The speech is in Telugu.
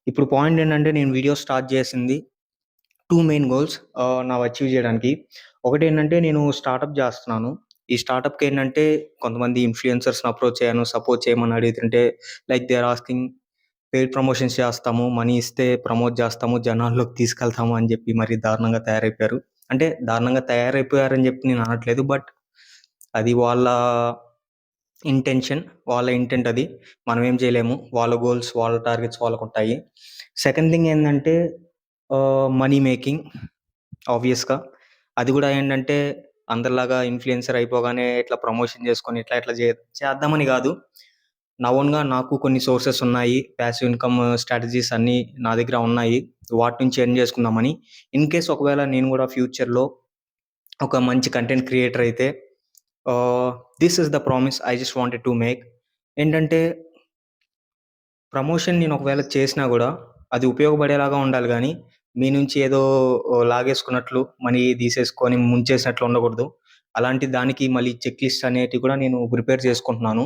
ఇప్పుడు పాయింట్ ఏంటంటే నేను వీడియో స్టార్ట్ చేసింది 2 మెయిన్ గోల్స్ నావి అచీవ్ చేయడానికి. ఒకటేంటంటే నేను స్టార్టప్ చేస్తున్నాను. ఈ స్టార్టప్‌కేంటంటే కొంతమంది ఇన్‌ఫ్లుయెన్సర్స్‌ని అప్రోచ్ అయ్యాను. సపోర్ట్ చేయమని అడుగుతుంటే like they are asking paid promotions చేస్తాము. మనీ ఇస్తే ప్రమోట్ చేస్తాము. జనాల్లోకి తీసుకెళ్తాము అని చెప్పి మరీ దారుణంగా తయారైపోయారు. అంటే దారుణంగా తయారైపోయారని చెప్పి నేను అనట్లేదు. బట్ అది వాళ్ళ ఇంటెన్షన్. వాళ్ళ ఇంటెంట్ అది. మనమేం చేయలేము. వాళ్ళ గోల్స్, వాళ్ళ టార్గెట్స్ వాళ్ళకుంటాయి. సెకండ్ థింగ్ ఏందంటే మనీ మేకింగ్ ఆబ్వియస్‌గా. అది గూడా ఏంటంటే అందరిలాగా ఇన్‌ఫ్లుయెన్సర్ అయిపోగానే ఇట్లా ప్రమోషన్ చేసుకొని ఇట్లా ఇట్లా చేద్దామని గాదు. నా ఓన్‌గా నాకు కొన్ని సోర్సెస్ ఉన్నాయి. పాసివ్ ఇన్‌కమ్ స్ట్రాటజీస్ అన్నీ నా దగ్గర ఉన్నాయి. వాటి నుంచి ఎర్న్ చేసుకుందామని. ఇన్ కేస్ ఒకవేళ నేను గూడా ఫ్యూచర్‌లో ఒక మంచి కంటెంట్ క్రియేటర్ అయితే this is the promise I just wanted to make. ఏంటంటే ప్రమోషన్ నేను ఒకవేళ చేసినా గూడా అది ఉపయోగపడేలాగా ఉండాలి గానీ, మీ నుంచి ఏదో లాగేసుకున్నట్లు, మనీ తీసేసుకొని ముంచేసినట్లు ఉండకూడదు. అలాంటి దానికి మళ్ళీ చెక్ లిస్ట్ అనేటివి కూడా నేను ప్రిపేర్ చేసుకుంటున్నాను.